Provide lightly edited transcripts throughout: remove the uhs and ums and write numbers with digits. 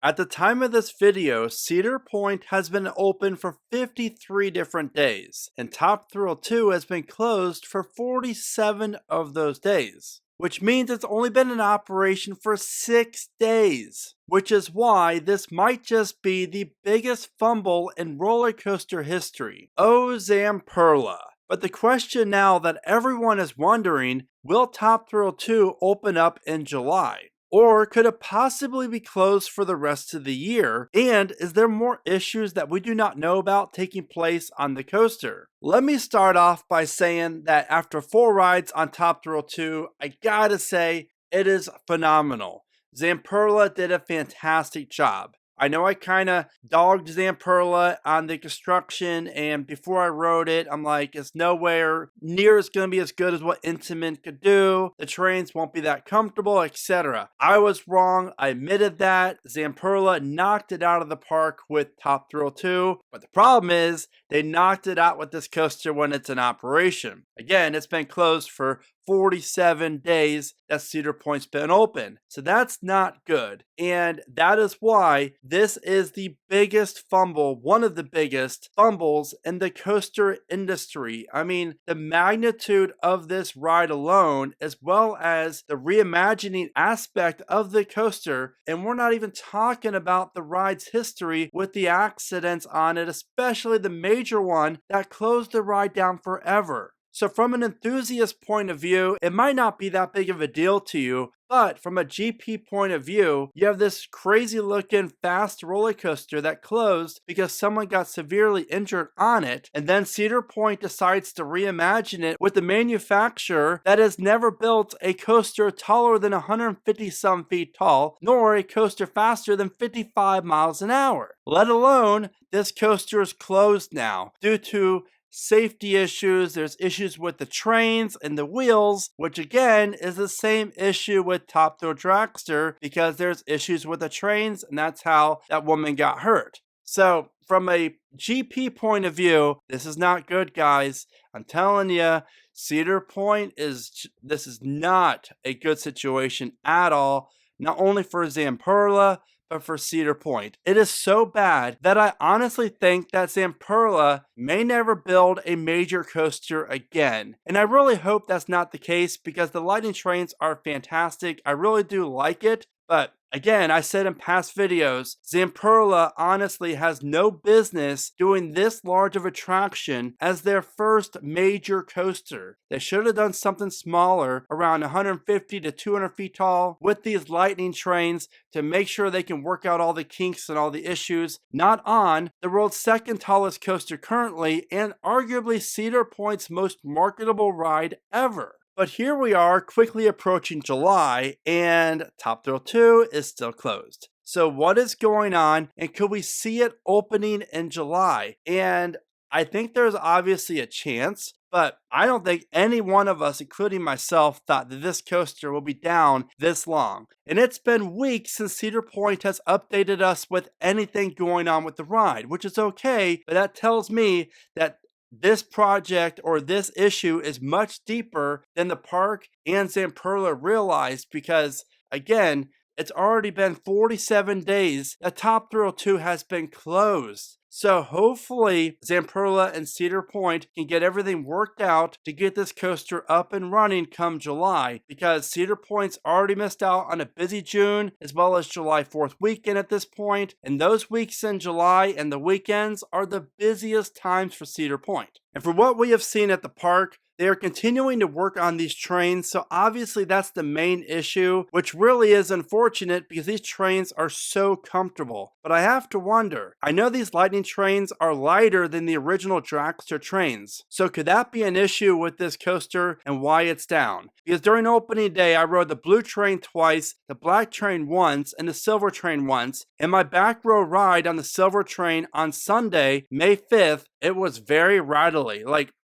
At the time of this video, Cedar Point has been open for 53 different days, and Top Thrill 2 has been closed for 47 of those days, which means it's only been in operation for 6 days, which is why this might just be the biggest fumble in roller coaster history. Oh, Zamperla. But the question now that everyone is wondering, will Top Thrill 2 open up in July? Or could it possibly be closed for the rest of the year? And is there more issues that we do not know about taking place on the coaster? Let me start off by saying that after 4 rides on Top Thrill 2, I gotta say, it is phenomenal. Zamperla did a fantastic job. I know I kind of dogged Zamperla on the construction, and before I rode it, I'm like, it's nowhere near as going to be as good as what Intamin could do. The trains won't be that comfortable, etc. I was wrong. I admitted that. Zamperla knocked it out of the park with Top Thrill 2, but the problem is they knocked it out with this coaster when it's in operation. Again, it's been closed for 47 days that Cedar Point's been open. So that's not good. And that is why this is the biggest fumble, one of the biggest fumbles in the coaster industry. I mean, the magnitude of this ride alone, as well as the reimagining aspect of the coaster, and we're not even talking about the ride's history with the accidents on it, especially the major one that closed the ride down forever. So from an enthusiast point of view, it might not be that big of a deal to you, but from a GP point of view, you have this crazy looking fast roller coaster that closed because someone got severely injured on it, and then Cedar Point decides to reimagine it with the manufacturer that has never built a coaster taller than 150 some feet tall, nor a coaster faster than 55 miles an hour. Let alone, this coaster is closed now due to safety issues. There's issues with the trains and the wheels, which again is the same issue with Top Thrill Dragster because there's issues with the trains, and that's how that woman got hurt. So from a GP point of view, this is not good, guys. I'm telling you, Cedar Point this is not a good situation at all, not only for Zamperla, but for Cedar Point. It is so bad that I honestly think that Zamperla may never build a major coaster again. And I really hope that's not the case because the lightning trains are fantastic. I really do like it, but again, I said in past videos, Zamperla honestly has no business doing this large of attraction as their first major coaster. They should have done something smaller, around 150 to 200 feet tall, with these lightning trains to make sure they can work out all the kinks and all the issues, not on the world's second tallest coaster currently, and arguably Cedar Point's most marketable ride ever. But here we are, quickly approaching July, and Top Thrill 2 is still closed. So what is going on, and could we see it opening in July? And I think there's obviously a chance, but I don't think any one of us, including myself, thought that this coaster will be down this long. And it's been weeks since Cedar Point has updated us with anything going on with the ride, which is okay, but that tells me that this project or this issue is much deeper than the park and Zamperla realized because, again, it's already been 47 days that Top Thrill 2 has been closed. So hopefully Zamperla and Cedar Point can get everything worked out to get this coaster up and running come July, because Cedar Point's already missed out on a busy June as well as July 4th weekend at this point, and those weeks in July and the weekends are the busiest times for Cedar Point. And for what we have seen at the park, they are continuing to work on these trains, so obviously that's the main issue, which really is unfortunate because these trains are so comfortable. But I have to wonder, I know these lightning trains are lighter than the original Dragster trains, so could that be an issue with this coaster and why it's down? Because during opening day, I rode the blue train twice, the black train once, and the silver train once, and my back row ride on the silver train on Sunday, May 5th, it was very rattly,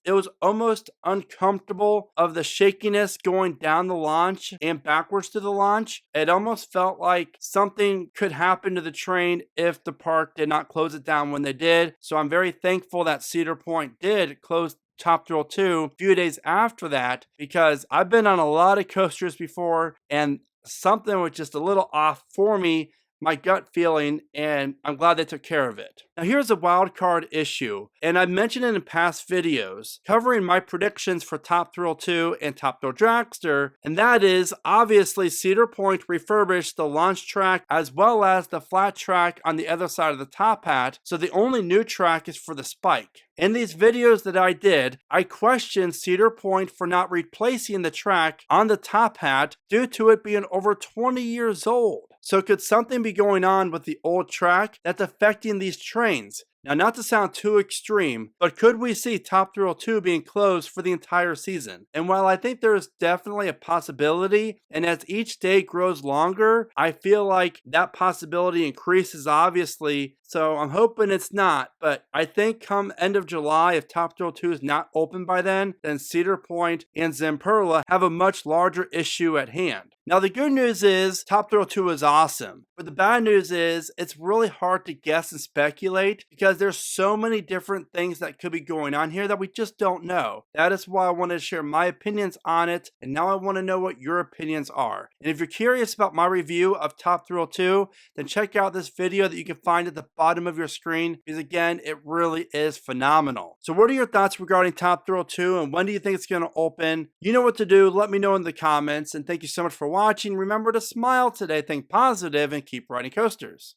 it was almost uncomfortable of the shakiness going down the launch and backwards to the launch. It almost felt like something could happen to the train if the park did not close it down when they did. So I'm very thankful that Cedar Point did close Top Thrill 2 a few days after that, because I've been on a lot of coasters before and something was just a little off for me my gut feeling, and I'm glad they took care of it. Now here's a wild card issue, and I've mentioned it in past videos covering my predictions for Top Thrill 2 and Top Thrill Dragster, and that is obviously Cedar Point refurbished the launch track as well as the flat track on the other side of the top hat, so the only new track is for the spike. In these videos that I did, I questioned Cedar Point for not replacing the track on the top hat due to it being over 20 years old. So could something be going on with the old track that's affecting these trains? Now, not to sound too extreme, but could we see Top Thrill 2 being closed for the entire season? And while I think there is definitely a possibility, and as each day grows longer, I feel like that possibility increases obviously, so I'm hoping it's not, but I think come end of July, if Top Thrill 2 is not open by then Cedar Point and Zamperla have a much larger issue at hand. Now, the good news is Top Thrill 2 is awesome, but the bad news is it's really hard to guess and speculate because there's so many different things that could be going on here that we just don't know. That is why I wanted to share my opinions on it, and now I want to know what your opinions are. And if you're curious about my review of Top Thrill 2, then check out this video that you can find at the bottom of your screen, because again, it really is phenomenal. So what are your thoughts regarding Top Thrill 2, and when do you think it's going to open? You know what to do. Let me know in the comments, and thank you so much for watching. Remember to smile today, think positive, and keep riding coasters.